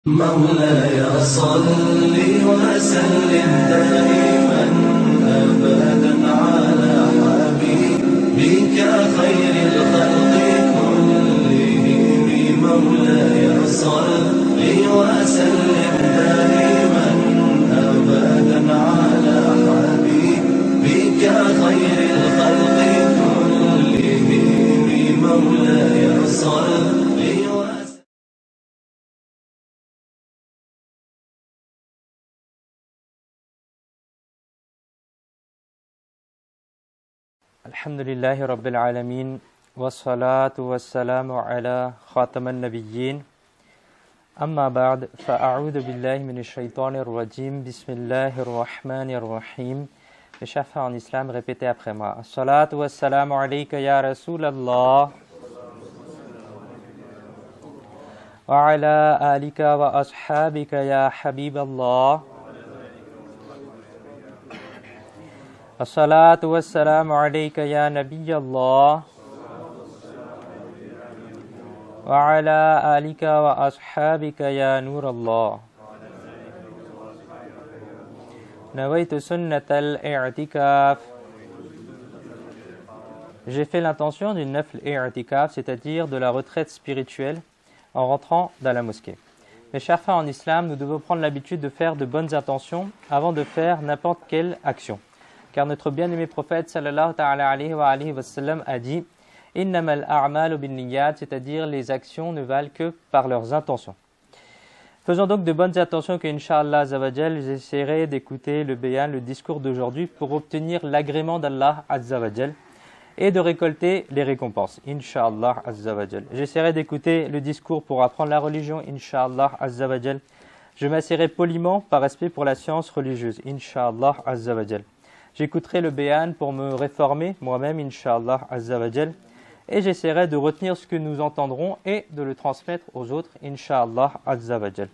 مولاي صل وسلم دائما أبدا على حبيبك خير الخلق كلهم. مولاي صل وسلم دائما أبدا على حبيبك خير الخلق كلهم. مولاي صل الحمد لله رب العالمين والصلاة والسلام على خاتم النبيين أما بعد فأعوذ بالله من الشيطان الرجيم بسم الله الرحمن الرحيم. Mes chers frères en islam, répétez après moi. As-salatu was-salamu alayka ya Rasulallah wa ala alika wa ashabika ya Habiballah. As-salatu was-salamu alayka ya Nabiyallah wa ala alika wa ashabika ya Nurallah. Nawaitu sunnat al-i'tikaf. J'ai fait l'intention d'une nafl i'tikaf, c'est-à-dire de la retraite spirituelle en rentrant dans la mosquée. Mes chers frères en islam, nous devons prendre l'habitude de faire de bonnes intentions avant de faire n'importe quelle action. Car notre bien-aimé prophète sallallahu ta'ala alayhi wa sallam a dit « Innamal a'malu bin niyyat », c'est-à-dire les actions ne valent que par leurs intentions. Faisons donc de bonnes intentions que, Inch'Allah Azzawajal, j'essaierai d'écouter le bayan, le discours d'aujourd'hui pour obtenir l'agrément d'Allah Azzawajal et de récolter les récompenses, Inch'Allah Azzawajal. J'essaierai d'écouter le discours pour apprendre la religion, Inch'Allah Azzawajal. Je m'assierai poliment par respect pour la science religieuse, Inch'Allah Azzawajal. J'écouterai le bayan pour me réformer moi-même, Inch'Allah Azzawajal. Et j'essaierai de retenir ce que nous entendrons et de le transmettre aux autres, Inch'Allah Azzawajal.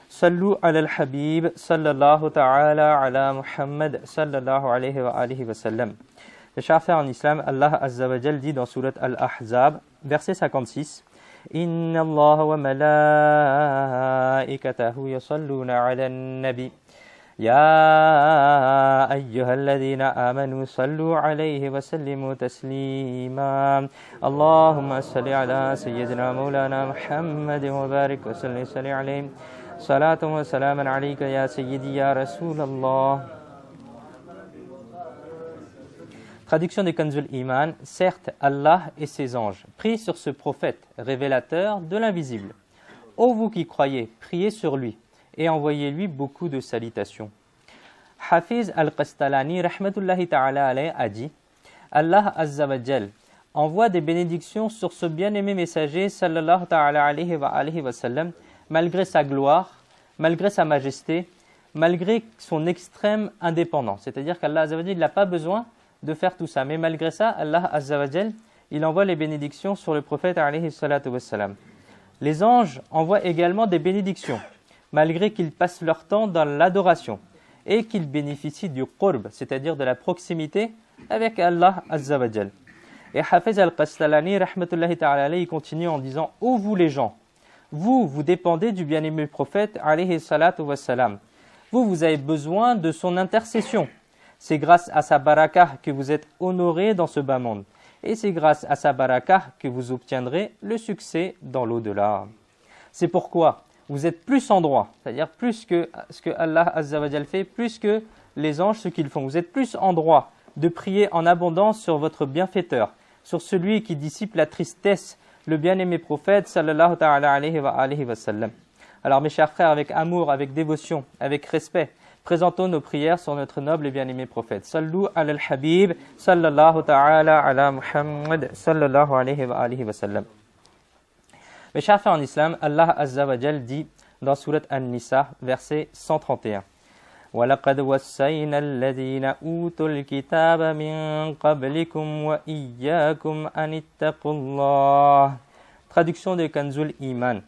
Sallu ala al-Habib, sallallahu ta'ala ala Muhammad, sallallahu alayhi wa sallam. Les chers frères en islam, Allah Azzawajal dit dans Surat Al-Ahzab, verset 56, Inna Allah wa malaikatahu yusalluna ala nabi. يا أيها الذين آمنوا صلوا عليه وسلموا تسليما اللهم صل على سيدنا مولانا محمد وبارك وسلم عليه صلاة وسلاما عليك يا سيدي يا رسول الله. Traduction de Kanzul Iman. Certes, Allah et ses anges prient sur ce prophète, révélateur de l'invisible. Ô vous qui croyez, priez sur lui et envoyez-lui beaucoup de salutations. Hafiz al-Qastalani, rahmatullahi ta'ala alayhi, a dit Allah Azzawajal envoie des bénédictions sur ce bien-aimé messager, sallallahu ta'ala alayhi wa sallam, malgré sa gloire, malgré sa majesté, malgré son extrême indépendance. C'est-à-dire qu'Allah Azzawajal n'a pas besoin de faire tout ça. Mais malgré ça, Allah Azzawajal, il envoie les bénédictions sur le prophète, alayhi salatu wassalam. Les anges envoient également des bénédictions, malgré qu'ils passent leur temps dans l'adoration et qu'ils bénéficient du qurb, c'est-à-dire de la proximité avec Allah Azzawajal. Et Hafiz al-Qastalani, rahmatullahi ta'ala alayhi, continue en disant « Ô vous les gens, vous dépendez du bien-aimé prophète, alayhi salatu wassalam. Vous avez besoin de son intercession. C'est grâce à sa barakah que vous êtes honorés dans ce bas monde. Et c'est grâce à sa barakah que vous obtiendrez le succès dans l'au-delà. C'est pourquoi vous êtes plus en droit, c'est-à-dire plus que ce que Allah Azzawajal fait, plus que les anges ce qu'ils font. Vous êtes plus en droit de prier en abondance sur votre bienfaiteur, sur celui qui dissipe la tristesse, le bien-aimé prophète, sallallahu ta'ala alayhi wa sallam. Alors mes chers frères, avec amour, avec dévotion, avec respect, présentons nos prières sur notre noble et bien-aimé prophète. Sallu ala al-Habib, sallallahu ta'ala ala Muhammad, sallallahu alayhi wa sallam. Mes chers frères en islam, Allah Azzawajal dit dans Surat An-Nisa, verset 131. وَلَقَدْ وَصَّيْنَا الَّذِينَ أُوتُوا الْكِتَابَ مِنْ قَبْلِكُمْ وَإِيَّاكُمْ أَنِ اتَّقُوا اللَّهَ. Traduction de Kanzul Iman.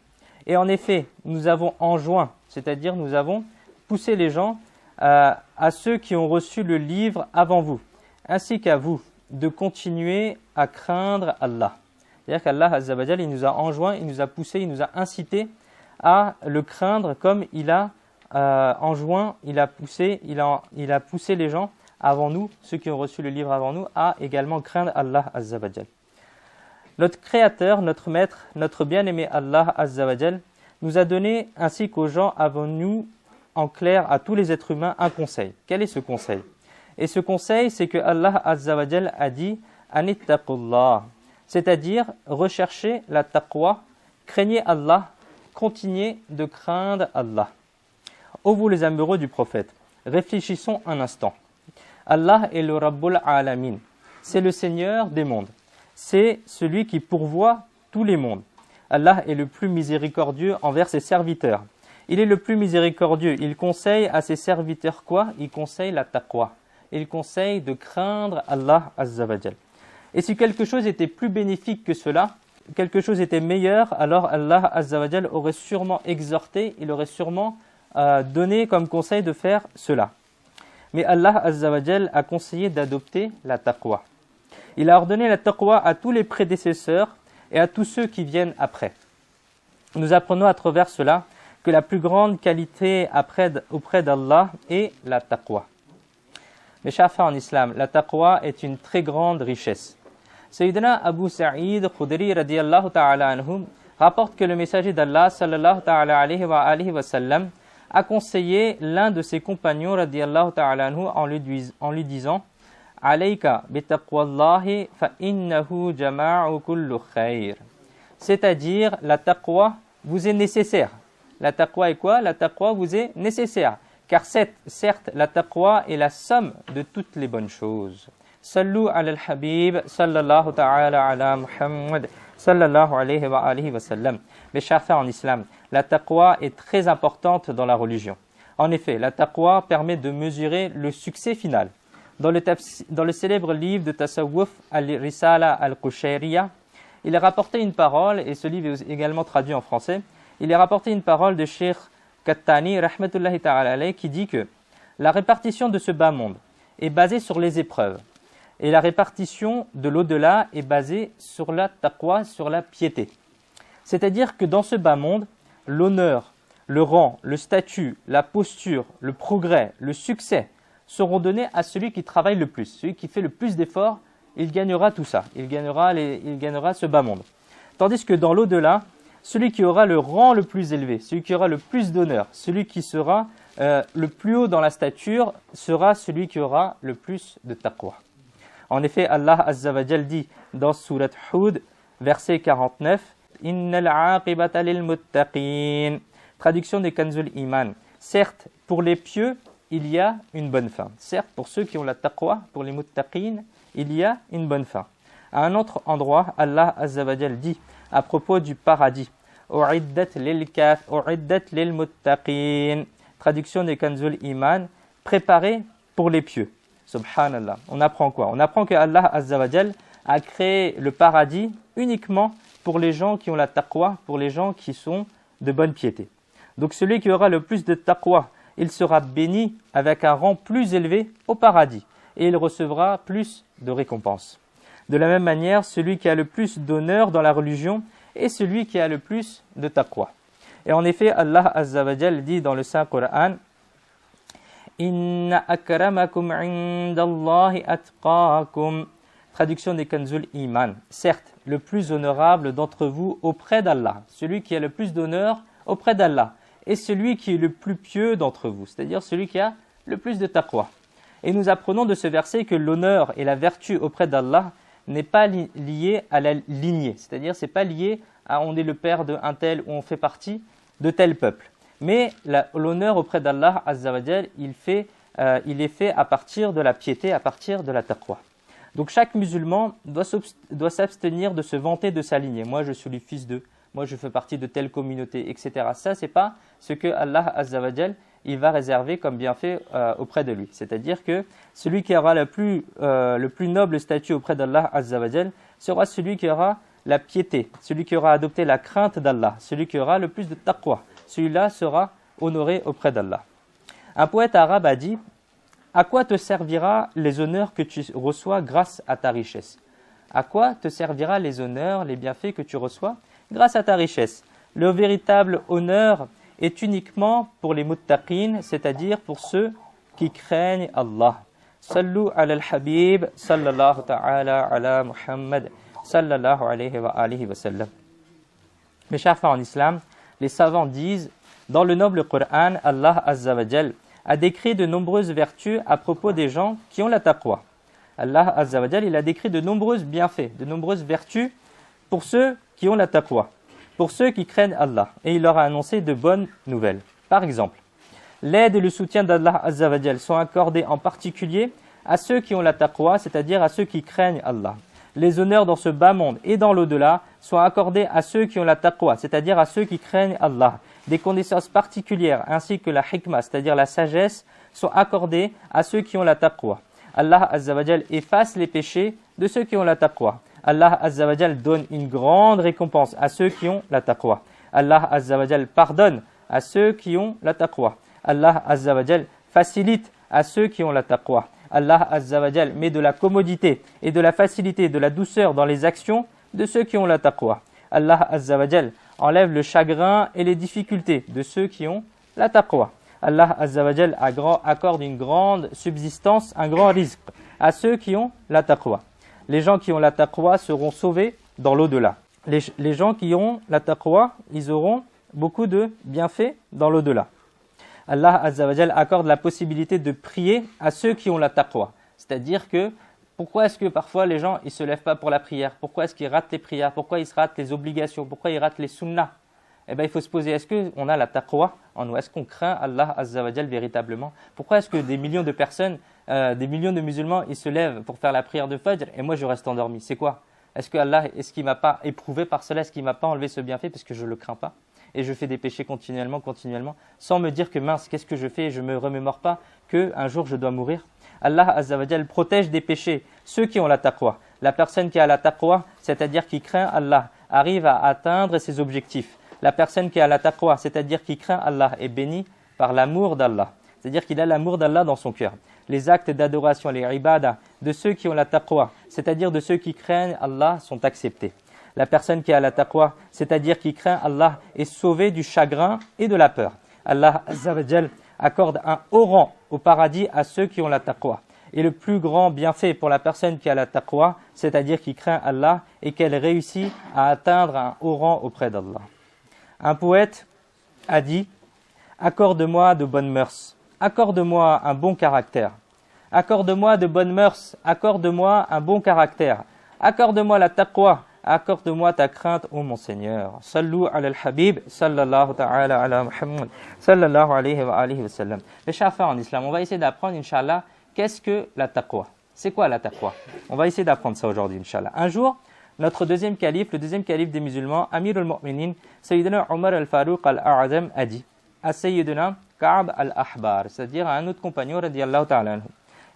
Et en effet, nous avons enjoint, c'est-à-dire nous avons poussé les gens à ceux qui ont reçu le livre avant vous, ainsi qu'à vous, de continuer à craindre Allah. C'est-à-dire qu'Allah Azzawajal, il nous a enjoint, il nous a poussé, il nous a incité à le craindre comme il a enjoint, il a poussé les gens avant nous, ceux qui ont reçu le livre avant nous, à également craindre Allah Azza wa Jal. Notre Créateur, notre Maître, notre bien-aimé Allah Azza wa Jal nous a donné, ainsi qu'aux gens avant nous, en clair à tous les êtres humains, un conseil. Quel est ce conseil? Et ce conseil, c'est que Allah Azza wa Jal a dit « Anittaqullah », c'est-à-dire recherchez la taqwa, craignez Allah, continuez de craindre Allah. Ô vous les amoureux du prophète, réfléchissons un instant. Allah est le Rabbul Alamin, c'est le Seigneur des mondes, c'est celui qui pourvoit tous les mondes. Allah est le plus miséricordieux envers ses serviteurs. Il est le plus miséricordieux. Il conseille à ses serviteurs quoi? Il conseille la taqwa. Il conseille de craindre Allah Azza wa Jal. Et si quelque chose était plus bénéfique que cela, quelque chose était meilleur, alors Allah Azza wa Jal aurait sûrement exhorté, il aurait sûrement donné comme conseil de faire cela. Mais Allah Azza wa Jal a conseillé d'adopter la taqwa. Il a ordonné la taqwa à tous les prédécesseurs et à tous ceux qui viennent après. Nous apprenons à travers cela que la plus grande qualité auprès d'Allah est la taqwa. Mes chers frères en islam, la taqwa est une très grande richesse. Sayyidina Abu Sa'id Khudri radiyallahu ta'ala anhu rapporte que le messager d'Allah sallallahu ta'ala alayhi wa sallam a conseillé l'un de ses compagnons radiyallahu ta'ala anhu en lui disant « Alayka bitaqwallahi fa innahu jama'u kullu khair » c'est-à-dire la taqwa vous est nécessaire. La taqwa est quoi? La taqwa vous est nécessaire. Car certes, la taqwa est la somme de toutes les bonnes choses. Sallu ala al-habib, sallallahu ta'ala ala Muhammad, sallallahu alayhi wa sallam. Mes chers frères en islam, la taqwa est très importante dans la religion. En effet, la taqwa permet de mesurer le succès final. Dans le célèbre livre de Tasawwuf al-Risala al-Qushayriya, il est rapporté une parole, et ce livre est également traduit en français, il est rapporté une parole de Cheikh Kattani, rahmatullahi ta'ala alayhi, qui dit que la répartition de ce bas monde est basée sur les épreuves, et la répartition de l'au-delà est basée sur la taqwa, sur la piété. C'est-à-dire que dans ce bas monde, l'honneur, le rang, le statut, la posture, le progrès, le succès seront donnés à celui qui travaille le plus, celui qui fait le plus d'efforts. Il gagnera tout ça, il gagnera ce bas monde. Tandis que dans l'au-delà, celui qui aura le rang le plus élevé, celui qui aura le plus d'honneur, celui qui sera le plus haut dans la stature, sera celui qui aura le plus de taqwa. En effet, Allah Azza wa Jal dit dans Surat Hud, verset 49, « Innal aqibata lil muttaqin » Traduction des Kanzul Iman. Certes, pour les pieux, il y a une bonne fin. Certes, pour ceux qui ont la taqwa, pour les muttaqin, il y a une bonne fin. À un autre endroit, Allah Azza wa Jal dit à propos du paradis, U'iddat lil muttaqin. Traduction des Kanzul Iman, préparé pour les pieux. Subhanallah. On apprend quoi? On apprend que Allah Azza wa Jal a créé le paradis uniquement pour les gens qui ont la taqwa, pour les gens qui sont de bonne piété. Donc celui qui aura le plus de taqwa, il sera béni avec un rang plus élevé au paradis et il recevra plus de récompenses. De la même manière, celui qui a le plus d'honneur dans la religion est celui qui a le plus de taqwa. Et en effet, Allah Azza wa Jal dit dans le Saint-Coran, Inna akramakum indallahi atqakum. Traduction des Kanzul Iman. Certes, le plus honorable d'entre vous auprès d'Allah, celui qui a le plus d'honneur auprès d'Allah, est celui qui est le plus pieux d'entre vous, c'est-à-dire celui qui a le plus de taqwa. Et nous apprenons de ce verset que l'honneur et la vertu auprès d'Allah n'est pas lié à la lignée, c'est-à-dire c'est pas lié à on est le père d'un tel ou on fait partie de tel peuple. Mais l'honneur auprès d'Allah Azza wa Jal, il est fait à partir de la piété, à partir de la taqwa. Donc chaque musulman doit s'abstenir de se vanter de sa lignée. Moi je suis le fils de, moi je fais partie de telle communauté, etc. Ça c'est pas ce que Allah Azza wa Jal il va réserver comme bienfait auprès de lui. C'est-à-dire que celui qui aura le plus noble statut auprès d'Allah Azza wa Jal sera celui qui aura la piété, celui qui aura adopté la crainte d'Allah, celui qui aura le plus de taqwa. Celui-là sera honoré auprès d'Allah. Un poète arabe a dit « À quoi te servira les honneurs que tu reçois grâce à ta richesse ?» À quoi te servira les honneurs, les bienfaits que tu reçois grâce à ta richesse? Le véritable honneur est uniquement pour les muttaqin, c'est-à-dire pour ceux qui craignent Allah. Sallu ala al-habib, sallallahu ta'ala ala Muhammad, sallallahu alayhi wa alihi wa sallam. Mes chers frères en islam, les savants disent, dans le noble Coran, Allah Azza wa Jal a décrit de nombreuses vertus à propos des gens qui ont la taqwa. Allah Azza wa Jal, il a décrit de nombreux bienfaits, de nombreuses vertus pour ceux qui ont la taqwa, pour ceux qui craignent Allah. Et il leur a annoncé de bonnes nouvelles. Par exemple, l'aide et le soutien d'Allah Azza wa Jal sont accordés en particulier à ceux qui ont la taqwa, c'est-à-dire à ceux qui craignent Allah. Les honneurs dans ce bas monde et dans l'au-delà sont accordés à ceux qui ont la taqwa, c'est-à-dire à ceux qui craignent Allah. Des connaissances particulières ainsi que la hikmah, c'est-à-dire la sagesse, sont accordées à ceux qui ont la taqwa. Allah Azza wa Jal efface les péchés de ceux qui ont la taqwa. Allah Azza wa Jal donne une grande récompense à ceux qui ont la taqwa. Allah Azza wa Jal pardonne à ceux qui ont la taqwa. Allah Azza wa Jal facilite à ceux qui ont la taqwa. Allah Azza wa Jal met de la commodité et de la facilité, de la douceur dans les actions de ceux qui ont la taqwa. Allah Azza wa Jal enlève le chagrin et les difficultés de ceux qui ont la taqwa. Allah Azza wa Jal accorde une grande subsistance, un grand rizq à ceux qui ont la taqwa. Les gens qui ont la taqwa seront sauvés dans l'au-delà. Les gens qui ont la taqwa, ils auront beaucoup de bienfaits dans l'au-delà. Allah Azza wa Jal accorde la possibilité de prier à ceux qui ont la taqwa. C'est-à-dire que, pourquoi est-ce que parfois les gens ne se lèvent pas pour la prière? Pourquoi est-ce qu'ils ratent les prières? Pourquoi ils ratent les obligations? Pourquoi ils ratent les sunnahs? Eh bien, il faut se poser, est-ce qu'on a la taqwa en nous? Est-ce qu'on craint Allah Azza wa Jal véritablement? Pourquoi est-ce que des millions de personnes, des millions de musulmans, ils se lèvent pour faire la prière de Fajr et moi je reste endormi? C'est quoi? Est-ce que Allah, est-ce qu'il ne m'a pas éprouvé par cela? Est-ce qu'il ne m'a pas enlevé ce bienfait parce que je ne le crains pas? Et je fais des péchés continuellement, sans me dire que mince, qu'est-ce que je fais? Et je ne me remémore pas qu'un jour je dois mourir. Allah Azza wa Jal protège des péchés ceux qui ont la taqwa. La personne qui a la taqwa, c'est-à-dire qui craint Allah, arrive à atteindre ses objectifs. La personne qui a la taqwa, c'est-à-dire qui craint Allah, est bénie par l'amour d'Allah. C'est-à-dire qu'il a l'amour d'Allah dans son cœur. Les actes d'adoration, les ibadah de ceux qui ont la taqwa, c'est-à-dire de ceux qui craignent Allah, sont acceptés. La personne qui a la taqwa, c'est-à-dire qui craint Allah, est sauvée du chagrin et de la peur. Allah Azza wa Jal accorde un haut rang au paradis à ceux qui ont la taqwa. Et le plus grand bienfait pour la personne qui a la taqwa, c'est-à-dire qui craint Allah, et qu'elle réussit à atteindre un haut rang auprès d'Allah. Un poète a dit « Accorde-moi de bonnes mœurs, accorde-moi un bon caractère. Accorde-moi de bonnes mœurs, accorde-moi un bon caractère. Accorde-moi la taqwa. Accorde-moi ta crainte, ô mon Seigneur. Sallu ala al-habib, sallallahu ta'ala ala Muhammad, sallallahu alayhi wa alihi wa sallam. Les chers frères en islam, on va essayer d'apprendre, Inch'Allah, qu'est-ce que la taqwa? C'est quoi la taqwa? On va essayer d'apprendre ça aujourd'hui, Inch'Allah. Un jour, notre deuxième calife, le deuxième calife des musulmans, Amir al-Mu'minin, Sayyidina Umar al-Faruq al-A'zam, a dit à Sayyidina Ka'b al-Ahbar, c'est-à-dire à un autre compagnon, radiyallahu ta'ala anhu.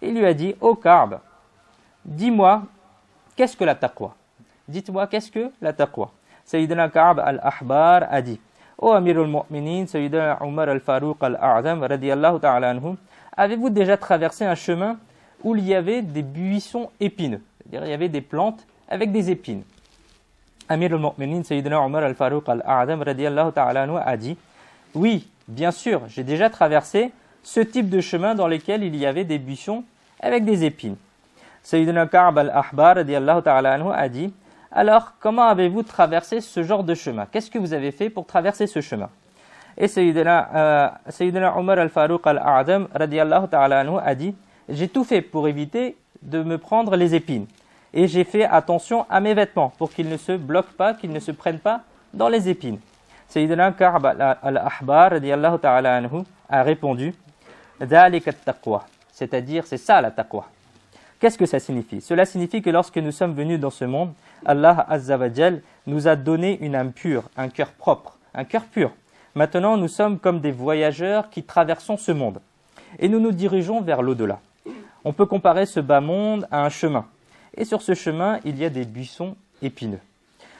Il lui a dit, ô Ka'b, dis-moi, qu'est-ce que la taqwa? Dites-moi, qu'est-ce que la taqwa? Sayyidina Ka'b al-Ahbar a dit, ô Amir al-Mu'minin, Sayyidina Umar al-Faruq al-A'zam, radiyallahu ta'ala anhu, avez-vous déjà traversé un chemin où il y avait des buissons épineux? C'est-à-dire, il y avait des plantes avec des épines. Amir al-Mu'minin, Sayyidina Umar al-Faruq al-A'zam, radiyallahu ta'ala anhu, a dit, oui, bien sûr, j'ai déjà traversé ce type de chemin dans lequel il y avait des buissons avec des épines. Sayyidina Ka'b al-Ahbar, radiyallahu ta'ala anhu, a dit, alors, comment avez-vous traversé ce genre de chemin? Qu'est-ce que vous avez fait pour traverser ce chemin? Et Sayyidina Umar al-Faruq al-A'zam, radiyallahu ta'ala anhu, a dit, j'ai tout fait pour éviter de me prendre les épines. Et j'ai fait attention à mes vêtements pour qu'ils ne se bloquent pas, qu'ils ne se prennent pas dans les épines. Sayyidina Ka'b al-Ahbar, radiyallahu ta'ala anhu, a répondu, Dhalik at-taqwa, c'est-à-dire c'est ça la taqwa. Qu'est-ce que ça signifie? Cela signifie que lorsque nous sommes venus dans ce monde, Allah Azza wa Jal nous a donné une âme pure, un cœur propre, un cœur pur. Maintenant, nous sommes comme des voyageurs qui traversons ce monde et nous nous dirigeons vers l'au-delà. On peut comparer ce bas monde à un chemin. Et sur ce chemin, il y a des buissons épineux.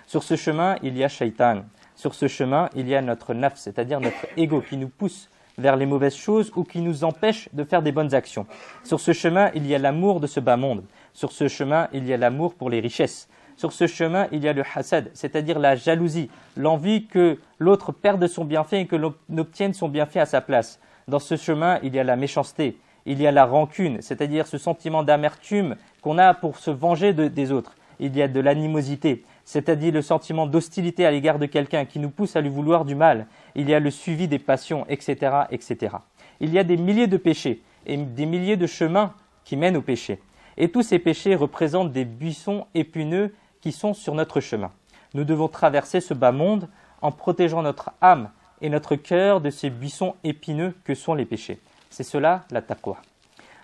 Sur ce chemin, il y a Shaitan. Sur ce chemin, il y a notre nafs, c'est-à-dire notre ego qui nous pousse vers les mauvaises choses ou qui nous empêche de faire des bonnes actions. Sur ce chemin, il y a l'amour de ce bas monde. Sur ce chemin, il y a l'amour pour les richesses. Sur ce chemin, il y a le hasad, c'est-à-dire la jalousie, l'envie que l'autre perde son bienfait et que l'on obtienne son bienfait à sa place. Dans ce chemin, il y a la méchanceté, il y a la rancune, c'est-à-dire ce sentiment d'amertume qu'on a pour se venger des autres. Il y a de l'animosité, c'est-à-dire le sentiment d'hostilité à l'égard de quelqu'un qui nous pousse à lui vouloir du mal. Il y a le suivi des passions, etc., etc. Il y a des milliers de péchés et des milliers de chemins qui mènent au péché. Et tous ces péchés représentent des buissons épineux qui sont sur notre chemin. Nous devons traverser ce bas monde en protégeant notre âme et notre cœur de ces buissons épineux que sont les péchés. C'est cela la taqwa.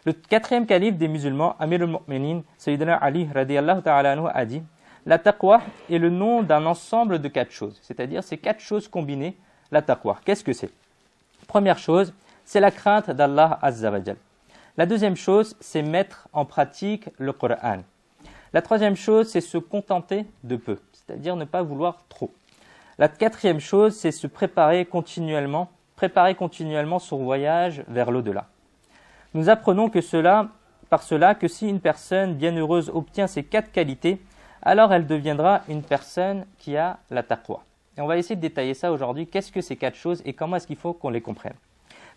Le quatrième calife des musulmans, Amir al-Mu'minin, Sayyidina Ali radiyallahu ta'ala anhu, a dit « La taqwa est le nom d'un ensemble de 4 choses, c'est-à-dire ces 4 choses combinées, la taqwa. Qu'est-ce que c'est? Première chose, c'est la crainte d'Allah Azza wa Jal. La deuxième chose, c'est mettre en pratique le Coran. La troisième chose, c'est se contenter de peu, c'est-à-dire ne pas vouloir trop. La quatrième chose, c'est se préparer continuellement son voyage vers l'au-delà. Nous apprenons par cela que si une personne bienheureuse obtient ces 4 qualités, alors elle deviendra une personne qui a la taqwa. Et on va essayer de détailler ça aujourd'hui. Qu'est-ce que ces 4 choses et comment est-ce qu'il faut qu'on les comprenne?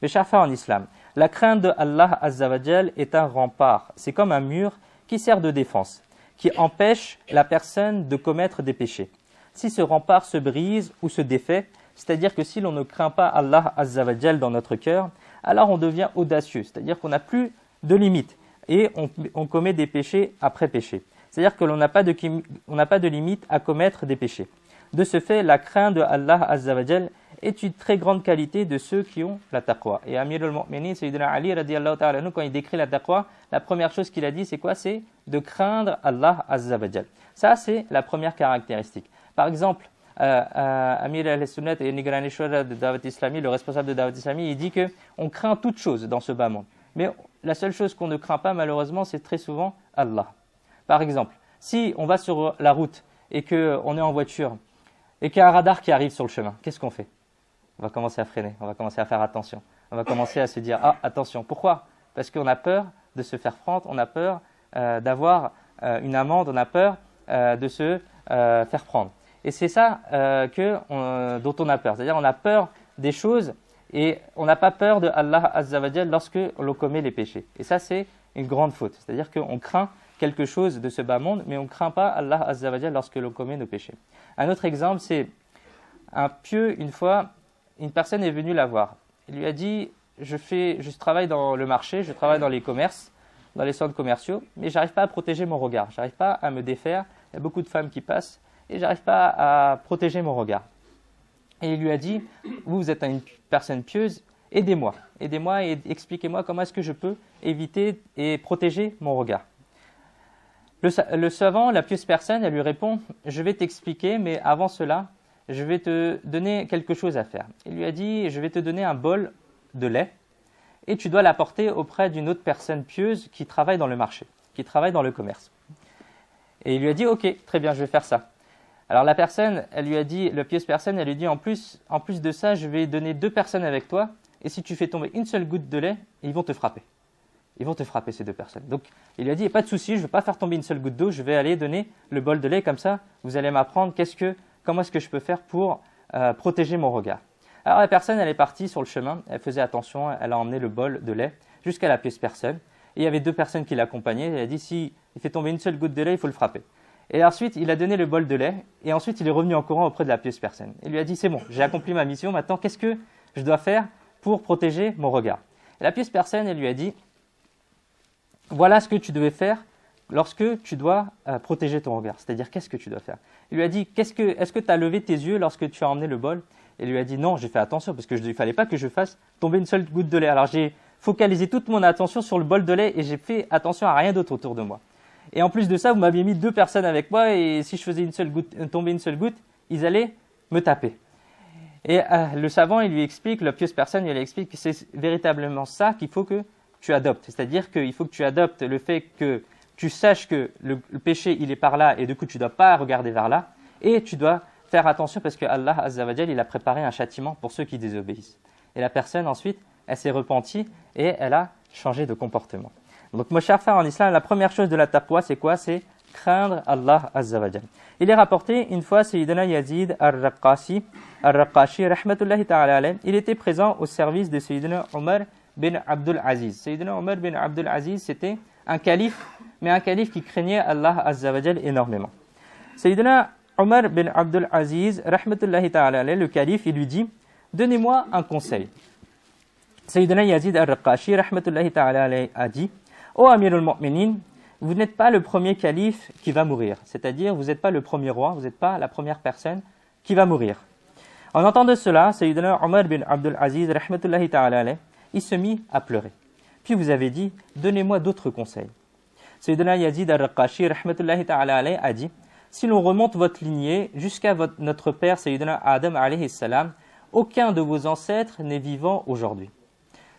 Mes chers frères en islam, la crainte de Allah Azza wa Jal est un rempart. C'est comme un mur qui sert de défense, qui empêche la personne de commettre des péchés. Si ce rempart se brise ou se défait, c'est-à-dire que si l'on ne craint pas Allah Azza wa Jal dans notre cœur, alors on devient audacieux, c'est-à-dire qu'on n'a plus de limites et on commet des péchés après péché. C'est-à-dire que l'on n'a pas de limite à commettre des péchés. De ce fait, la crainte de Allah Azza wa Jal est une très grande qualité de ceux qui ont la taqwa. Et Amir al-Mu'minin, Sayyidina Ali radiyallahu ta'ala anhu, quand il décrit la taqwa, la première chose qu'il a dit, c'est quoi? C'est de craindre Allah Azza wa Jal. Ça, c'est la première caractéristique. Par exemple, Amir al-Sunnat et Nigraneshwar de Dawat Islami, le responsable de Dawat Islami, il dit qu'on craint toutes choses dans ce bas monde. Mais la seule chose qu'on ne craint pas, malheureusement, c'est très souvent Allah. Par exemple, si on va sur la route et qu'on est en voiture et qu'il y a un radar qui arrive sur le chemin, qu'est-ce qu'on fait? On va commencer à freiner, on va commencer à faire attention. On va commencer à se dire « Ah, attention ». Pourquoi? Parce qu'on a peur de se faire prendre, on a peur d'avoir une amende, on a peur de se faire prendre. Et c'est ça dont on a peur. C'est-à-dire on a peur des choses et on n'a pas peur de Allah Azza wa Jal lorsque l'on commet les péchés. Et ça, c'est une grande faute. C'est-à-dire qu'on craint quelque chose de ce bas monde, mais on ne craint pas Allah Azza wa Jal lorsque l'on commet nos péchés. Un autre exemple, c'est un pieux, une fois, une personne est venue la voir. Il lui a dit « Je travaille dans le marché, je travaille dans les commerces, dans les centres commerciaux, mais je n'arrive pas à protéger mon regard, je n'arrive pas à me défaire, il y a beaucoup de femmes qui passent, et je n'arrive pas à protéger mon regard. » Et il lui a dit « Vous êtes une personne pieuse, aidez-moi et expliquez-moi comment est-ce que je peux éviter et protéger mon regard. » Le savant, la pieuse personne, elle lui répond « Je vais t'expliquer, mais avant cela, je vais te donner quelque chose à faire. » Il lui a dit « Je vais te donner un bol de lait et tu dois l'apporter auprès d'une autre personne pieuse qui travaille dans le marché, qui travaille dans le commerce. » Et il lui a dit « Ok, très bien, je vais faire ça. » Alors la personne, elle lui a dit, la pieuse personne, elle lui dit en plus de ça, je vais donner 2 personnes avec toi et si tu fais tomber une seule goutte de lait, ils vont te frapper. Ils vont te frapper ces 2 personnes. Donc il lui a dit, pas de souci, je ne vais pas faire tomber une seule goutte d'eau, je vais aller donner le bol de lait comme ça, vous allez m'apprendre comment est-ce que je peux faire pour protéger mon regard. Alors la personne, elle est partie sur le chemin, elle faisait attention, elle a emmené le bol de lait jusqu'à la pieuse personne. Et il y avait 2 personnes qui l'accompagnaient, elle a dit, si il fait tomber une seule goutte de lait, il faut le frapper. Et ensuite, il a donné le bol de lait et ensuite, il est revenu en courant auprès de la pieuse personne. Il lui a dit, c'est bon, j'ai accompli ma mission, maintenant, qu'est-ce que je dois faire pour protéger mon regard? Et la pieuse personne, elle lui a dit, voilà ce que tu devais faire lorsque tu dois protéger ton regard. C'est-à-dire, qu'est-ce que tu dois faire? Il lui a dit, est-ce que tu as levé tes yeux lorsque tu as emmené le bol? Et il lui a dit, non, j'ai fait attention parce qu'il ne fallait pas que je fasse tomber une seule goutte de lait. Alors, j'ai focalisé toute mon attention sur le bol de lait et j'ai fait attention à rien d'autre autour de moi. Et en plus de ça, vous m'aviez mis 2 personnes avec moi et si je faisais tomber une seule goutte, ils allaient me taper. Et le savant, il lui explique, la pieuse personne, il lui explique que c'est véritablement ça qu'il faut que tu adoptes. C'est-à-dire qu'il faut que tu adoptes le fait que tu saches que le péché, il est par là et du coup, tu ne dois pas regarder vers là et tu dois faire attention parce que Allah Azza wa Jal, il a préparé un châtiment pour ceux qui désobéissent. Et la personne, ensuite, elle s'est repentie et elle a changé de comportement. Donc, mon cher frère en islam, la première chose de la taqwa, c'est quoi? C'est craindre Allah Azza wa Jal. Il est rapporté une fois Sayyidina Yazid al-Raqashi, rahmatullahi ta'ala alayh, il était présent au service de Sayyidina Omar bin Abdul Aziz. Sayyidina Omar bin Abdul Aziz, c'était un calife, mais un calife qui craignait Allah Azza wa Jal énormément. Sayyidina Omar bin Abdul Aziz, rahmatullahi ta'ala alayh, le calife, il lui dit « Donnez-moi un conseil ». Sayyidina Yazid al-Raqashi, rahmatullahi ta'ala alayh, a dit « Ô Amir al-Mu'minin, vous n'êtes pas le premier calife qui va mourir. C'est-à-dire, vous n'êtes pas le premier roi, vous n'êtes pas la première personne qui va mourir. » En entendant cela, Sayyidina Omar bin Abdul Aziz, rahmatullahi ta'ala alayh, il se mit à pleurer. Puis vous avez dit « Donnez-moi d'autres conseils. » Sayyidina Yazid al-Raqashi, rahmatullahi ta'ala alayh, a dit « Si l'on remonte votre lignée jusqu'à notre père Sayyidina Adam alayhi salam, aucun de vos ancêtres n'est vivant aujourd'hui. »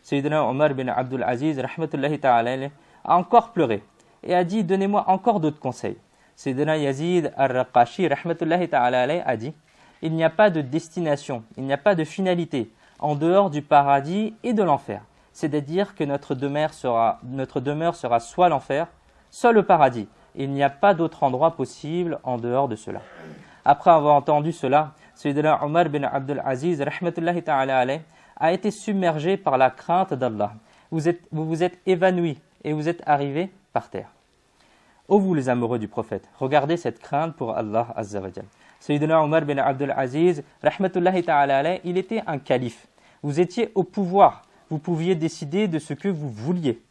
Sayyidina Omar bin Abdul Aziz, rahmatullahi ta'ala alayh, a encore pleuré et a dit « Donnez-moi encore d'autres conseils. » Sayyidina Yazid al-Raqashi, rahmatullahi ta'ala alayh, a dit « Il n'y a pas de destination, il n'y a pas de finalité en dehors du paradis et de l'enfer. C'est-à-dire que notre demeure sera soit l'enfer, soit le paradis. Il n'y a pas d'autre endroit possible en dehors de cela. » Après avoir entendu cela, Sayyidina Omar bin Abdul Aziz, rahmatullahi ta'ala alayh, a été submergé par la crainte d'Allah. Vous vous êtes évanoui et vous êtes arrivé par terre. Ô vous les amoureux du prophète, regardez cette crainte pour Allah Azza wa Jal. Sayyidina Omar bin Abdul Aziz, rahmatullahi ta'ala alayh, il était un calife. Vous étiez au pouvoir, vous pouviez décider de ce que vous vouliez.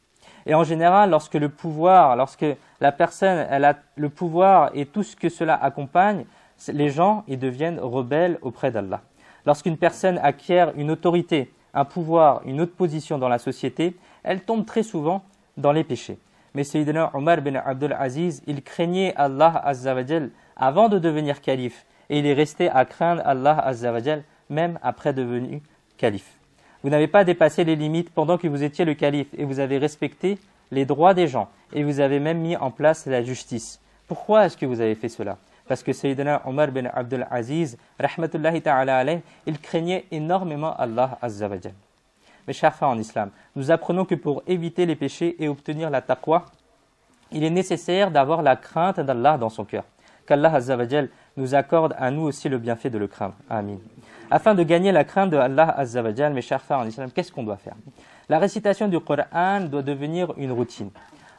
Et en général, lorsque la personne elle a le pouvoir et tout ce que cela accompagne, les gens ils deviennent rebelles auprès d'Allah. Lorsqu'une personne acquiert une autorité, un pouvoir, une autre position dans la société, elle tombe très souvent dans les péchés. Mais Sayyidina Omar bin Abdul Aziz, il craignait Allah Azza wa Jal avant de devenir calife. Et il est resté à craindre Allah Azza wa Jal même après devenu calife. Vous n'avez pas dépassé les limites pendant que vous étiez le calife et vous avez respecté les droits des gens et vous avez même mis en place la justice. Pourquoi est-ce que vous avez fait cela ? Parce que Sayyidina Omar bin Abdul Aziz, rahmatullahi ta'ala alayh, il craignait énormément Allah Azza wa Jal. Mes chers frères en islam, nous apprenons que pour éviter les péchés et obtenir la taqwa, il est nécessaire d'avoir la crainte d'Allah dans son cœur. Qu'Allah Azza wa Jal nous accorde à nous aussi le bienfait de le craindre. Amin. Afin de gagner la crainte de Allah Azza wa Jal, mes chers frères en islam, qu'est-ce qu'on doit faire ? La récitation du Coran doit devenir une routine.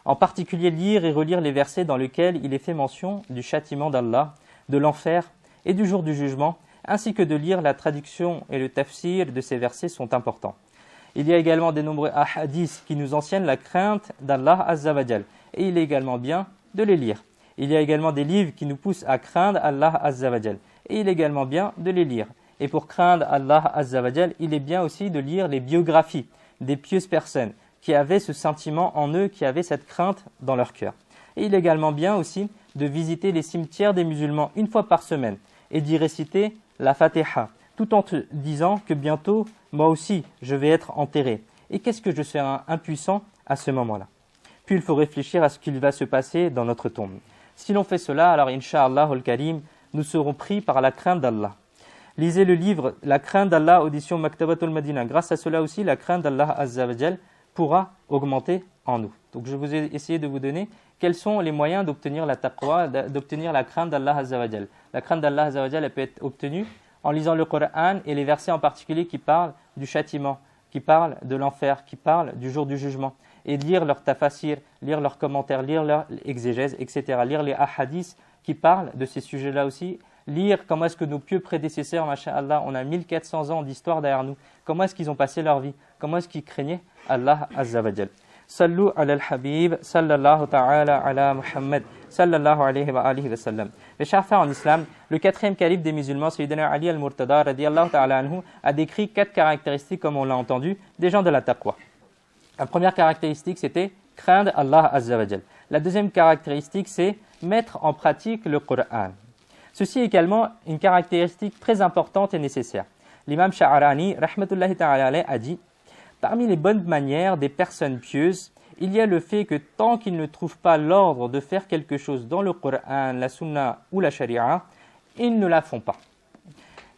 En particulier lire et relire les versets dans lesquels il est fait mention du châtiment d'Allah, de l'enfer et du jour du jugement, ainsi que de lire la traduction et le tafsir de ces versets sont importants. Il y a également de nombreux hadiths qui nous enseignent la crainte d'Allah Azza wa Jal, et il est également bien de les lire. Il y a également des livres qui nous poussent à craindre Allah Azza wa Jal, et il est également bien de les lire. Et pour craindre Allah Azza wa Jal, il est bien aussi de lire les biographies des pieuses personnes qui avaient ce sentiment en eux, qui avaient cette crainte dans leur cœur. Et il est également bien aussi de visiter les cimetières des musulmans une fois par semaine et d'y réciter la Fatiha, tout en te disant que bientôt, moi aussi, je vais être enterré. Et qu'est-ce que je serai impuissant à ce moment-là ? Puis il faut réfléchir à ce qu'il va se passer dans notre tombe. Si l'on fait cela, alors Inch'Allah al-Karim, nous serons pris par la crainte d'Allah. Lisez le livre « La crainte d'Allah » audition Maktabatul Madina. Grâce à cela aussi, la crainte d'Allah Azza wa Jal pourra augmenter en nous. Donc je vous ai essayé de vous donner quels sont les moyens d'obtenir la taqwa, d'obtenir la crainte d'Allah Azza wa Jal. La crainte d'Allah Azza wa Jal, elle peut être obtenue en lisant le Coran et les versets en particulier qui parlent du châtiment, qui parlent de l'enfer, qui parlent du jour du jugement. Et lire leurs tafasir, lire leurs commentaires, lire leurs exégèses, etc. Lire les ahadiths qui parlent de ces sujets-là aussi. Lire comment est-ce que nos pieux prédécesseurs, masha'Allah, on a 1400 ans d'histoire derrière nous. Comment est-ce qu'ils ont passé leur vie? Comment est-ce qu'ils craignaient Allah Azza wa Jal. Sallu ala al-Habib, sallallahu ta'ala ala Muhammad, sallallahu alayhi wa alihi wa sallam. Mes chers frères en islam, le quatrième calife des musulmans, Sayyidina Ali al-Murtada, radiyallahu ta'ala anhu, a décrit 4 caractéristiques, comme on l'a entendu, des gens de la taqwa. La première caractéristique, c'était craindre Allah Azza wa Jal. La deuxième caractéristique, c'est mettre en pratique le Coran. Ceci est également une caractéristique très importante et nécessaire. L'imam Sha'arani, rahmatullahi ta'ala alayhi, a dit: parmi les bonnes manières des personnes pieuses, il y a le fait que tant qu'ils ne trouvent pas l'ordre de faire quelque chose dans le Coran, la Sunna ou la Sharia, ils ne la font pas.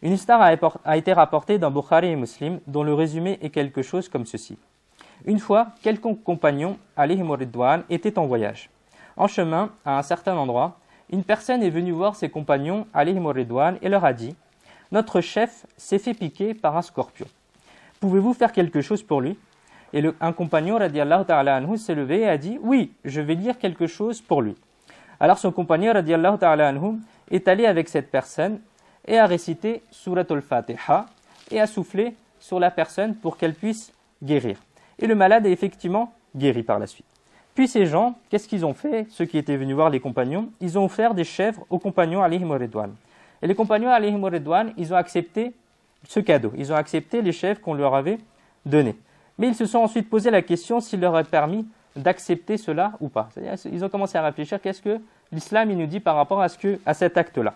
Une histoire a été rapportée dans Bukhari et Muslim, dont le résumé est quelque chose comme ceci. Une fois, quelques compagnons, alayhim ridwan, étaient en voyage. En chemin, à un certain endroit, une personne est venue voir ses compagnons, alayhim ridwan, et leur a dit « Notre chef s'est fait piquer par un scorpion. Pouvez-vous faire quelque chose pour lui ?» Et un compagnon, radiallahu ta'ala anhu, s'est levé et a dit « Oui, je vais lire quelque chose pour lui. » Alors son compagnon, radiallahu ta'ala anhu, est allé avec cette personne et a récité Surat al-Fatiha et a soufflé sur la personne pour qu'elle puisse guérir. Et le malade est effectivement guéri par la suite. Puis ces gens, qu'est-ce qu'ils ont fait? Ceux qui étaient venus voir les compagnons, ils ont offert des chèvres aux compagnons alayhim ridwan. Et les compagnons alayhim ridwan, ils ont accepté ce cadeau. Ils ont accepté les chèvres qu'on leur avait donnés. Mais ils se sont ensuite posé la question s'il leur est permis d'accepter cela ou pas. C'est-à-dire, ils ont commencé à réfléchir, qu'est-ce que l'islam il nous dit par rapport à cet acte-là.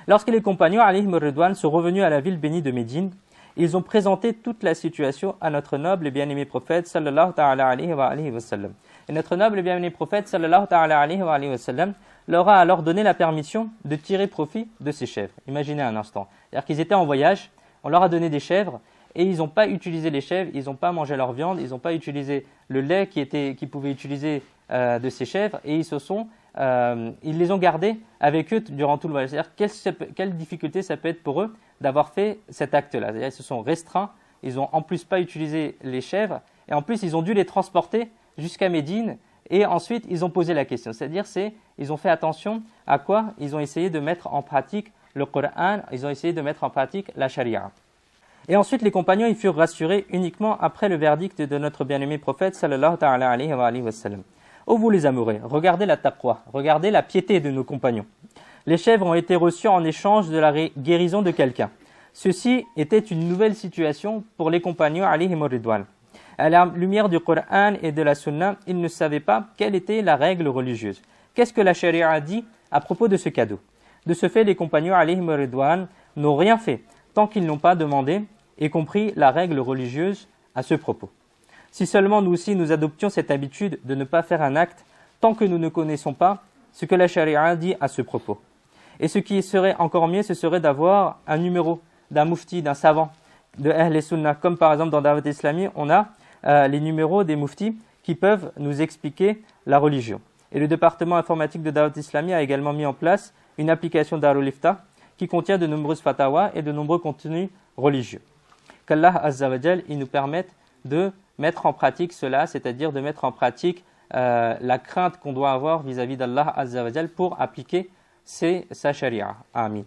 Lorsque les compagnons alayhim ridwan sont revenus à la ville bénie de Médine, ils ont présenté toute la situation à notre noble et bien-aimé prophète sallallahu ta'ala alayhi wa sallam. Et notre noble et bien-aimé prophète sallallahu ta'ala alayhi wa sallam leur a alors donné la permission de tirer profit de ces chèvres. Imaginez un instant. C'est-à-dire qu'ils étaient en voyage, on leur a donné des chèvres et ils n'ont pas utilisé les chèvres, ils n'ont pas mangé leur viande, ils n'ont pas utilisé le lait qu'ils pouvaient utiliser de ces chèvres et ils les ont gardés avec eux durant tout le voyage. C'est-à-dire quelle difficulté ça peut être pour eux d'avoir fait cet acte-là. C'est-à-dire ils se sont restreints, ils n'ont en plus pas utilisé les chèvres et en plus ils ont dû les transporter jusqu'à Médine et ensuite ils ont posé la question. C'est-à-dire ils ont fait attention à quoi? Ils ont essayé de mettre en pratique le Coran, ils ont essayé de mettre en pratique la charia. Et ensuite les compagnons ils furent rassurés uniquement après le verdict de notre bien-aimé prophète sallallahu ta'ala alayhi wa sallam. Ô vous les amoureux, regardez la taqwa, regardez la piété de nos compagnons. Les chèvres ont été reçues en échange de la guérison de quelqu'un. Ceci était une nouvelle situation pour les compagnons alayhim ridwan. À la lumière du Coran et de la Sunna, ils ne savaient pas quelle était la règle religieuse. Qu'est-ce que la charia dit à propos de ce cadeau? De ce fait, les compagnons alayhim ridwan n'ont rien fait tant qu'ils n'ont pas demandé et compris la règle religieuse à ce propos. Si seulement nous aussi nous adoptions cette habitude de ne pas faire un acte tant que nous ne connaissons pas ce que la charia dit à ce propos. Et ce qui serait encore mieux, ce serait d'avoir un numéro d'un mufti, d'un savant de Ahl Sunnah. Comme par exemple dans Dawat Islami, on a les numéros des muftis qui peuvent nous expliquer la religion. Et le département informatique de Dawat Islami a également mis en place une application Darul Ifta qui contient de nombreuses fatawas et de nombreux contenus religieux. Qu'Allah Azza wa Jal, il nous permette de mettre en pratique cela, c'est-à-dire de mettre en pratique la crainte qu'on doit avoir vis-à-vis d'Allah Azza wa Jal pour appliquer sa sharia. Amin.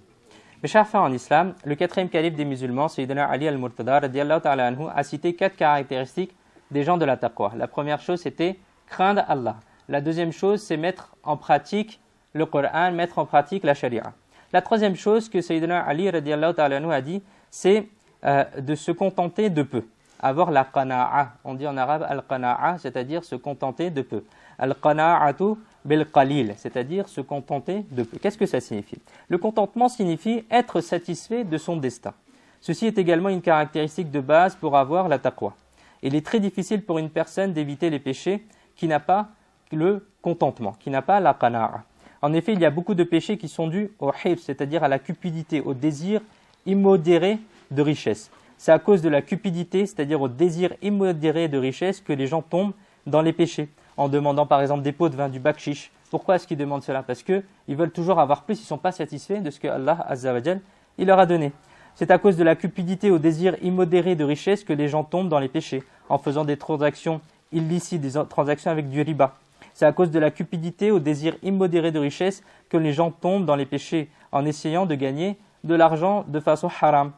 Mes chers frères en islam, le quatrième calife des musulmans, Sayyidina Ali al-Murtada, radiallahu ta'ala anhu, a cité 4 caractéristiques des gens de la taqwa. La première chose, c'était craindre Allah. La deuxième chose, c'est mettre en pratique le Coran, mettre en pratique la sharia. La troisième chose que Sayyidina Ali radiallahu ta'ala anhu a dit, c'est de se contenter de peu. Avoir la qana'a. On dit en arabe al-qana'a, c'est-à-dire se contenter de peu. Al-qana'atu bil-qalil, c'est-à-dire se contenter de peu. Qu'est-ce que ça signifie? Le contentement signifie être satisfait de son destin. Ceci est également une caractéristique de base pour avoir la taqwa. Il est très difficile pour une personne d'éviter les péchés qui n'a pas le contentement, qui n'a pas la qana'a. En effet, il y a beaucoup de péchés qui sont dus au hif, c'est-à-dire à la cupidité, au désir immodéré de richesse. C'est à cause de la cupidité, c'est-à-dire au désir immodéré de richesse, que les gens tombent dans les péchés, en demandant par exemple des pots de vin, du bakshish. Pourquoi est-ce qu'ils demandent cela? Parce qu'ils veulent toujours avoir plus, ils ne sont pas satisfaits de ce que Allah Azza wa Jal il leur a donné. C'est à cause de la cupidité, au désir immodéré de richesse que les gens tombent dans les péchés, en faisant des transactions illicites, des transactions avec du riba. C'est à cause de la cupidité, au désir immodéré de richesse que les gens tombent dans les péchés, en essayant de gagner de l'argent de façon haram.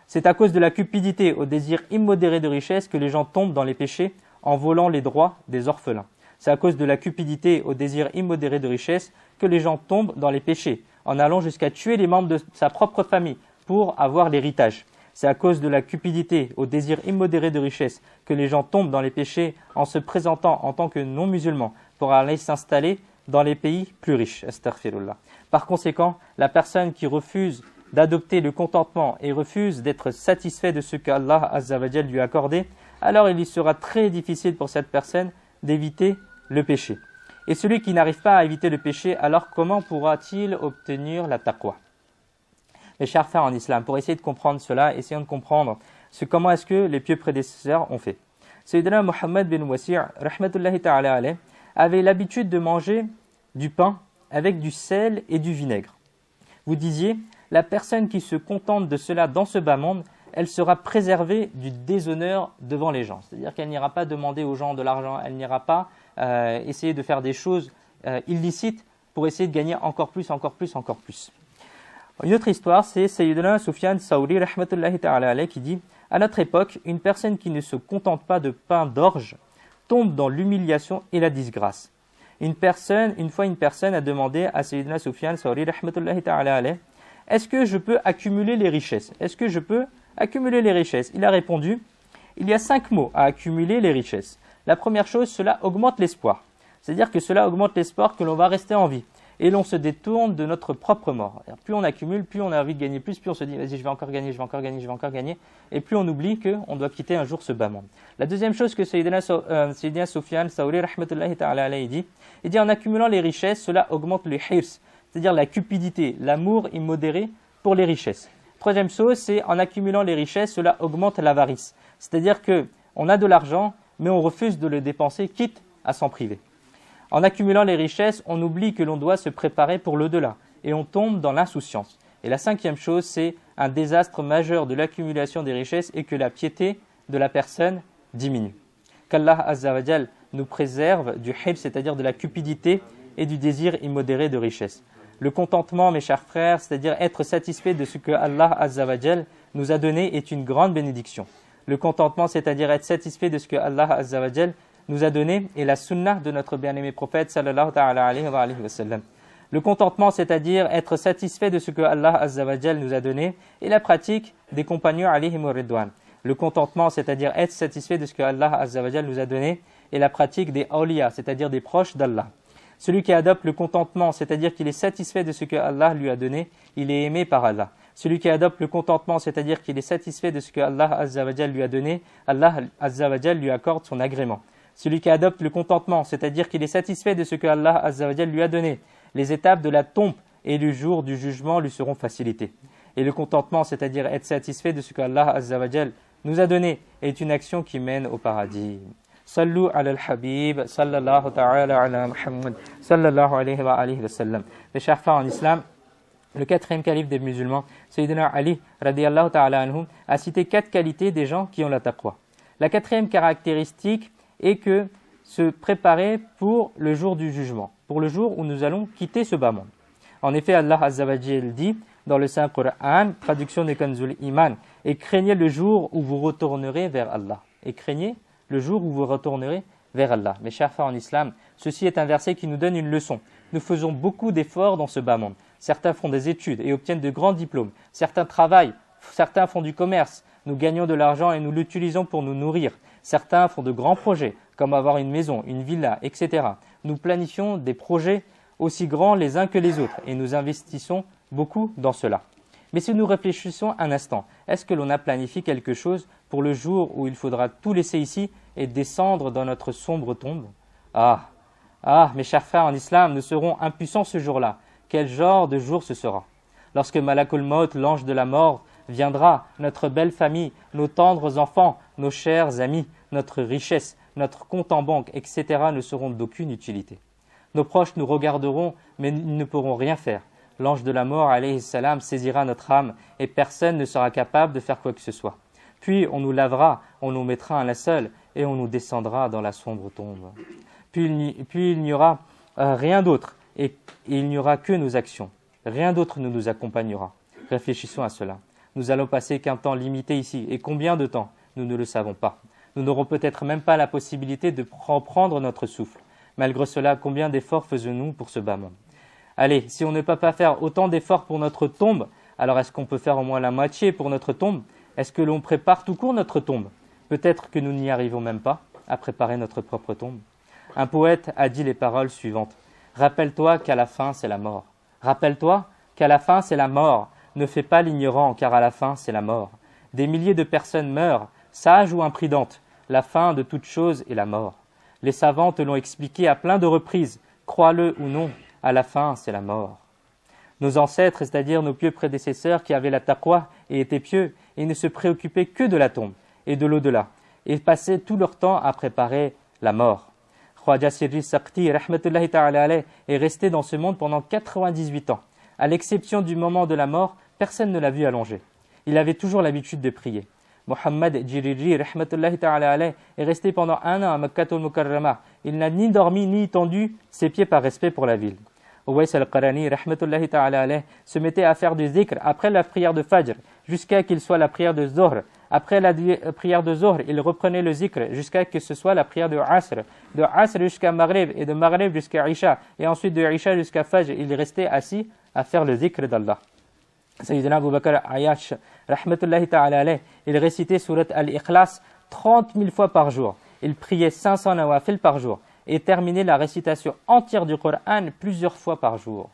C'est à cause de la cupidité, au désir immodéré de richesse que les gens tombent dans les péchés en volant les droits des orphelins. C'est à cause de la cupidité, au désir immodéré de richesse que les gens tombent dans les péchés en allant jusqu'à tuer les membres de sa propre famille pour avoir l'héritage. C'est à cause de la cupidité, au désir immodéré de richesse que les gens tombent dans les péchés en se présentant en tant que non-musulmans pour aller s'installer dans les pays plus riches. Astaghfirullah. Par conséquent, la personne qui refuse d'adopter le contentement et refuse d'être satisfait de ce qu'Allah Azza wa Jal lui a accordé, alors il sera très difficile pour cette personne d'éviter le péché. Et celui qui n'arrive pas à éviter le péché, alors comment pourra-t-il obtenir la taqwa? Mes chers frères en islam, pour essayer de comprendre cela, essayons de comprendre comment est-ce que les pieux prédécesseurs ont fait. Sayyidina Muhammad bin Wasi' rahmatullahi ta'ala alayh, avaient l'habitude de manger du pain avec du sel et du vinaigre. Vous disiez, la personne qui se contente de cela dans ce bas monde, elle sera préservée du déshonneur devant les gens. C'est-à-dire qu'elle n'ira pas demander aux gens de l'argent, elle n'ira pas essayer de faire des choses illicites pour essayer de gagner encore plus, encore plus, encore plus. Une autre histoire, c'est Sayyidina Sufyan Saouri, rahmatullahi ta'ala alayhi, qui dit « À notre époque, une personne qui ne se contente pas de pain d'orge tombe dans l'humiliation et la disgrâce. » Une fois une personne a demandé à Sayyidina Sufyan Saouri, rahmatullahi ta'ala alayhi, « Est-ce que je peux accumuler les richesses ? Est-ce que je peux accumuler les richesses ?» Il a répondu « Il y a 5 mots à accumuler les richesses. La première chose, cela augmente l'espoir. C'est-à-dire que cela augmente l'espoir que l'on va rester en vie. Et l'on se détourne de notre propre mort. Alors, plus on accumule, plus on a envie de gagner plus, plus on se dit, vas-y, je vais encore gagner, je vais encore gagner, je vais encore gagner. Et plus on oublie qu'on doit quitter un jour ce bas monde. La deuxième chose que Sayyidina Sufyan Saouri, rahmatullahi ta'ala alayhi, il dit, en accumulant les richesses, cela augmente le hirs, c'est-à-dire la cupidité, l'amour immodéré pour les richesses. Troisième chose, c'est en accumulant les richesses, cela augmente l'avarice. C'est-à-dire qu'on a de l'argent, mais on refuse de le dépenser, quitte à s'en priver. En accumulant les richesses, on oublie que l'on doit se préparer pour l'au-delà et on tombe dans l'insouciance. Et la cinquième chose, c'est un désastre majeur de l'accumulation des richesses et que la piété de la personne diminue. Qu'Allah Azza wa Jal nous préserve du hib, c'est-à-dire de la cupidité et du désir immodéré de richesse. Le contentement, mes chers frères, c'est-à-dire être satisfait de ce que Allah Azza wa Jal nous a donné, est une grande bénédiction. Le contentement, c'est-à-dire être satisfait de ce que Allah Azza wa Jal nous a donné, et la sunnah de notre bien-aimé prophète sallallahu ta'ala alayhi wa sallam. Le contentement, c'est-à-dire être satisfait de ce que Allah Azza wa Jal nous a donné, et la pratique des compagnons alayhim ridwan. Le contentement, c'est-à-dire être satisfait de ce que Allah Azza wa Jal nous a donné, et la pratique des awliya, c'est-à-dire des proches d'Allah. Celui qui adopte le contentement, c'est-à-dire qu'il est satisfait de ce que Allah lui a donné, il est aimé par Allah. Celui qui adopte le contentement, c'est-à-dire qu'il est satisfait de ce que Allah Azza wa Jal lui a donné, Allah Azza wa Jal lui accorde son agrément. Celui qui adopte le contentement, c'est-à-dire qu'il est satisfait de ce que Allah Azza wa Jal lui a donné, les étapes de la tombe et le jour du jugement lui seront facilitées. Et le contentement, c'est-à-dire être satisfait de ce que Allah Azza wa Jal nous a donné, est une action qui mène au paradis. Sallu ala al-Habib, sallallahu ta'ala ala Muhammad, sallallahu alayhi wa alihi wa sallam. Mes chers frères en islam, le quatrième calife des musulmans, Sayyidina Ali, radiyallahu ta'ala anhu, a cité 4 qualités des gens qui ont la taqwa. La quatrième caractéristique est que se préparer pour le jour du jugement, pour le jour où nous allons quitter ce bas monde. En effet, Allah Azza wa Jal dit dans le Saint Coran, traduction de Kanzul Iman, et craignez le jour où vous retournerez vers Allah. Et craignez le jour où vous retournerez vers Allah. Mes chers frères en islam, ceci est un verset qui nous donne une leçon. Nous faisons beaucoup d'efforts dans ce bas monde. Certains font des études et obtiennent de grands diplômes. Certains travaillent, certains font du commerce. Nous gagnons de l'argent et nous l'utilisons pour nous nourrir. Certains font de grands projets, comme avoir une maison, une villa, etc. Nous planifions des projets aussi grands les uns que les autres et nous investissons beaucoup dans cela. Mais si nous réfléchissons un instant, est-ce que l'on a planifié quelque chose pour le jour où il faudra tout laisser ici et descendre dans notre sombre tombe ? Mes chers frères en islam, nous serons impuissants ce jour-là. Quel genre de jour ce sera ? Lorsque Malakul Maut, l'ange de la mort, viendra, notre belle famille, nos tendres enfants, nos chers amis, notre richesse, notre compte en banque, etc. ne seront d'aucune utilité. Nos proches nous regarderont, mais ils ne pourront rien faire. L'ange de la mort, alayhi salam, saisira notre âme et personne ne sera capable de faire quoi que ce soit. Puis on nous lavera, on nous mettra un linceul et on nous descendra dans la sombre tombe. Puis il n'y aura rien d'autre et il n'y aura que nos actions. Rien d'autre ne nous accompagnera. Réfléchissons à cela. Nous allons passer qu'un temps limité ici. Et combien de temps ? Nous ne le savons pas. Nous n'aurons peut-être même pas la possibilité de reprendre notre souffle. Malgré cela, combien d'efforts faisons-nous pour ce bas monde ? Allez, si on ne peut pas faire autant d'efforts pour notre tombe, alors est-ce qu'on peut faire au moins la moitié pour notre tombe ? Est-ce que l'on prépare tout court notre tombe ? Peut-être que nous n'y arrivons même pas à préparer notre propre tombe. Un poète a dit les paroles suivantes. « Rappelle-toi qu'à la fin, c'est la mort. Rappelle-toi qu'à la fin, c'est la mort. Ne fais pas l'ignorant, car à la fin, c'est la mort. Des milliers de personnes meurent, sages ou imprudentes. La fin de toute chose est la mort. Les savants te l'ont expliqué à plein de reprises. Crois-le ou non, à la fin, c'est la mort. » Nos ancêtres, c'est-à-dire nos pieux prédécesseurs qui avaient la taqwa et étaient pieux, et ne se préoccupaient que de la tombe et de l'au-delà, et passaient tout leur temps à préparer la mort. Khwaja Sirri Saqti, rahmatullahi ta'ala alayh, est resté dans ce monde pendant 98 ans. À l'exception du moment de la mort, personne ne l'a vu allongé. Il avait toujours l'habitude de prier. Mohammed Jiriri, rahmatullahi ta'ala alayh, est resté pendant 1 an à Makkatul Mukarramah. Il n'a ni dormi ni tendu ses pieds par respect pour la ville. Uwais al-Qarani, rahmatullahi ta'ala alayh, se mettait à faire du zikr après la prière de Fajr, jusqu'à qu'il soit la prière de Zohr. Après la prière de Zohr, il reprenait le zikr jusqu'à que ce soit la prière de Asr. De Asr jusqu'à Maghrib et de Maghrib jusqu'à Isha. Et ensuite de Isha jusqu'à Fajr, il restait assis à faire le zikr d'Allah. Sayyidina Abu Bakr Ayash, rahmatullahi ta'ala alayh, il récitait surat al-Ikhlas 30 000 fois par jour. Il priait 500 nawafil par jour et terminait la récitation entière du Coran plusieurs fois par jour.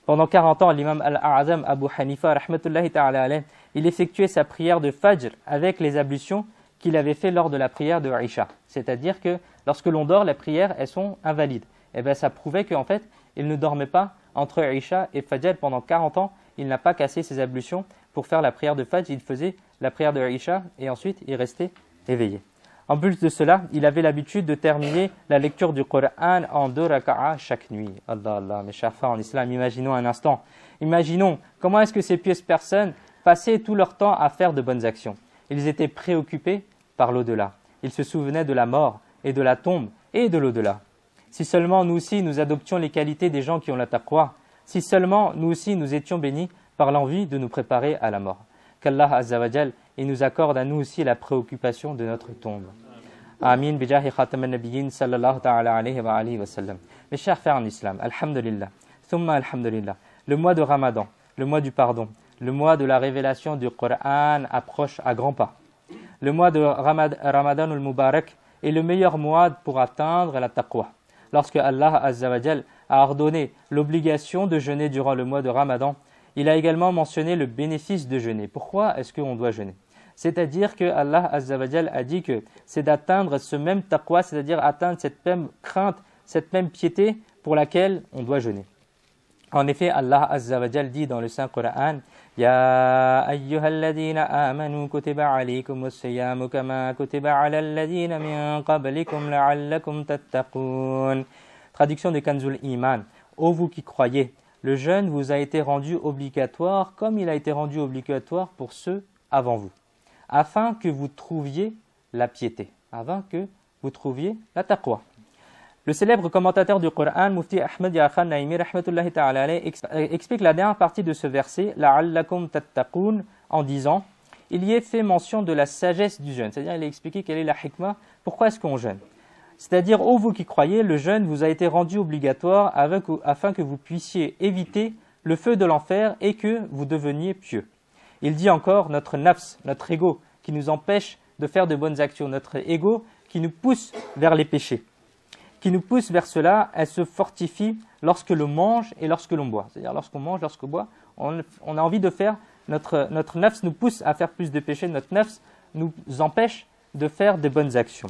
Pendant 40 ans, l'imam al-A'azam Abu Hanifa, rahmatullahi ta'ala alayh, il effectuait sa prière de Fajr avec les ablutions qu'il avait fait lors de la prière de Isha. C'est-à-dire que lorsque l'on dort, les prières, elles sont invalides. Et bien ça prouvait qu'en fait, il ne dormait pas entre Isha et Fajr pendant 40 ans. Il n'a pas cassé ses ablutions pour faire la prière de Fajr. Il faisait la prière de Isha et ensuite il restait éveillé. En plus de cela, il avait l'habitude de terminer la lecture du Coran en 2 raka'a chaque nuit. Allah, Allah, mes chers frères en islam, imaginons un instant. Imaginons comment est-ce que ces pieuses personnes passaient tout leur temps à faire de bonnes actions. Ils étaient préoccupés par l'au-delà. Ils se souvenaient de la mort et de la tombe et de l'au-delà. Si seulement nous aussi nous adoptions les qualités des gens qui ont la taqwa, si seulement nous aussi nous étions bénis par l'envie de nous préparer à la mort. Qu'Allah Azza wa Jal nous accorde à nous aussi la préoccupation de notre tombe. Amin bijahi khatam al-nabiyyin sallallahu ta'ala alayhi wa alihi wa sallam. Mes chers frères en islam, alhamdulillah, thumma alhamdulillah, le mois de Ramadan, le mois du pardon, le mois de la révélation du Coran approche à grands pas. Le mois de Ramadan al-Mubarak est le meilleur mois pour atteindre la taqwa. Lorsque Allah Azza wa Jal a ordonné l'obligation de jeûner durant le mois de Ramadan, il a également mentionné le bénéfice de jeûner. Pourquoi est-ce qu'on doit jeûner? C'est-à-dire que Allah Azza wa Jal a dit que c'est d'atteindre ce même taqwa, c'est-à-dire atteindre cette même crainte, cette même piété pour laquelle on doit jeûner. En effet, Allah Azza wa Jal dit dans le Saint Coran, Ya ayyuhalladhina amanu kutiba alaykumus siyamu kama kutiba ala alladhina min qablikum la'allakum tattaqun. Traduction de Kanzul Iman. Ô vous qui croyez, le jeûne vous a été rendu obligatoire comme il a été rendu obligatoire pour ceux avant vous, afin que vous trouviez la piété, afin que vous trouviez la taqwa. Le célèbre commentateur du Coran, Mufti Ahmed Ya'khan Naimi, rahmatullahi ta'ala alayh, explique la dernière partie de ce verset, la'allakum tattaqun, en disant, il y est fait mention de la sagesse du jeûne. C'est-à-dire, il a expliqué quelle est la hikmah, pourquoi est-ce qu'on jeûne. C'est-à-dire, ô vous qui croyez, le jeûne vous a été rendu obligatoire afin que vous puissiez éviter le feu de l'enfer et que vous deveniez pieux. Il dit encore, notre nafs, notre ego, qui nous empêche de faire de bonnes actions, notre ego qui nous pousse vers les péchés, qui nous pousse vers cela, elle se fortifie lorsque l'on mange et lorsque l'on boit. C'est-à-dire, lorsqu'on mange, lorsqu'on boit, on a envie de faire, notre nafs nous pousse à faire plus de péchés, notre nafs nous empêche de faire de bonnes actions.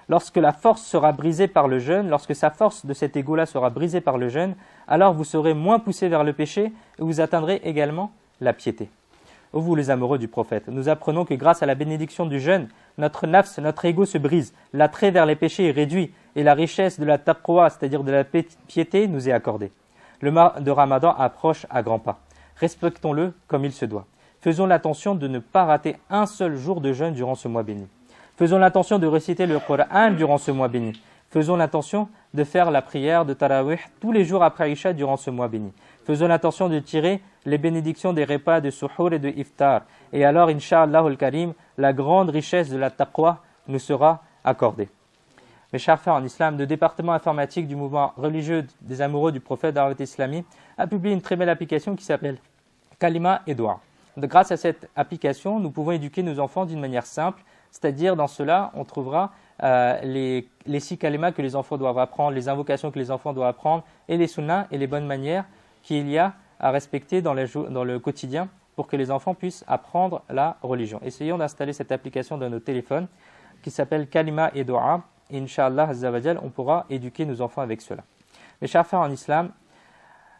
Lorsque la force sera brisée par le jeûne, lorsque sa force de cet ego-là sera brisée par le jeûne, alors vous serez moins poussé vers le péché et vous atteindrez également la piété. Ô vous les amoureux du prophète, nous apprenons que grâce à la bénédiction du jeûne, notre nafs, notre ego se brise, l'attrait vers les péchés est réduit et la richesse de la taqwa, c'est-à-dire de la piété, nous est accordée. Le mois de Ramadan approche à grands pas. Respectons-le comme il se doit. Faisons l'attention de ne pas rater un seul jour de jeûne durant ce mois béni. Faisons l'attention de réciter le Coran durant ce mois béni. Faisons l'attention de faire la prière de Tarawih tous les jours après Isha durant ce mois béni. Faisons l'attention de tirer les bénédictions des repas de Suhour et de Iftar. Et alors, Inch'Allah al-Karim, la grande richesse de la taqwa nous sera accordée. Mes chers frères en islam, le département informatique du mouvement religieux des amoureux du prophète Da'wat Islami a publié une très belle application qui s'appelle Kalima et Dua. Grâce à cette application, nous pouvons éduquer nos enfants d'une manière simple, c'est-à-dire dans cela, on trouvera les 6 kalimas que les enfants doivent apprendre, les invocations que les enfants doivent apprendre, et les sunnas et les bonnes manières qu'il y a à respecter dans le quotidien pour que les enfants puissent apprendre la religion. Essayons d'installer cette application dans nos téléphones qui s'appelle Kalima et Dua. Et Inch'Allah Azza wa Jal, on pourra éduquer nos enfants avec cela. Mes chers frères en islam,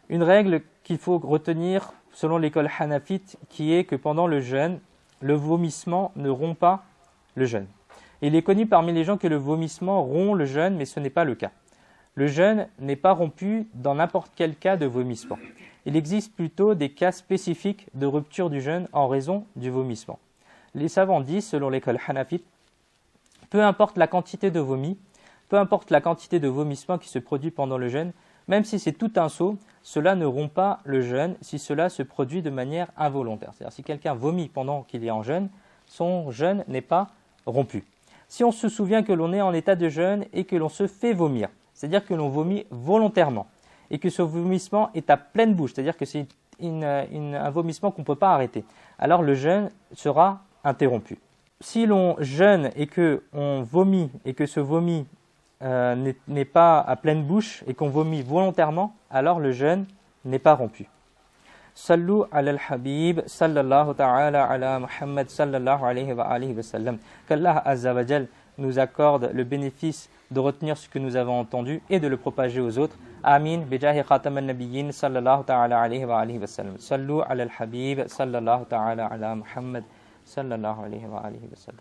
une règle qu'il faut retenir selon l'école hanafite qui est que pendant le jeûne, le vomissement ne rompt pas le jeûne. Il est connu parmi les gens que le vomissement rompt le jeûne, mais ce n'est pas le cas. Le jeûne n'est pas rompu dans n'importe quel cas de vomissement. Il existe plutôt des cas spécifiques de rupture du jeûne en raison du vomissement. Les savants disent, selon l'école hanafite, peu importe la quantité de vomi, peu importe la quantité de vomissement qui se produit pendant le jeûne, même si c'est tout un seau, cela ne rompt pas le jeûne si cela se produit de manière involontaire. C'est-à-dire si quelqu'un vomit pendant qu'il est en jeûne, son jeûne n'est pas rompu. Si on se souvient que l'on est en état de jeûne et que l'on se fait vomir, c'est-à-dire que l'on vomit volontairement et que ce vomissement est à pleine bouche, c'est-à-dire que c'est un vomissement qu'on ne peut pas arrêter, alors le jeûne sera interrompu. Si l'on jeûne et qu'on vomit et que ce vomi n'est pas à pleine bouche et qu'on vomit volontairement, alors le jeûne n'est pas rompu. Sallu ala al-Habib, sallallahu ta'ala ala Muhammad, sallallahu alayhi wa sallam. Qu'Allah Azza wa Jal nous accorde le bénéfice de retenir ce que nous avons entendu et de le propager aux autres. Amin. Bijahi khataman nabiyyin, sallallahu ta'ala alayhi wa sallam. Sallu ala al-Habib, sallallahu ta'ala ala Muhammad, sallallahu alayhi wa sallam.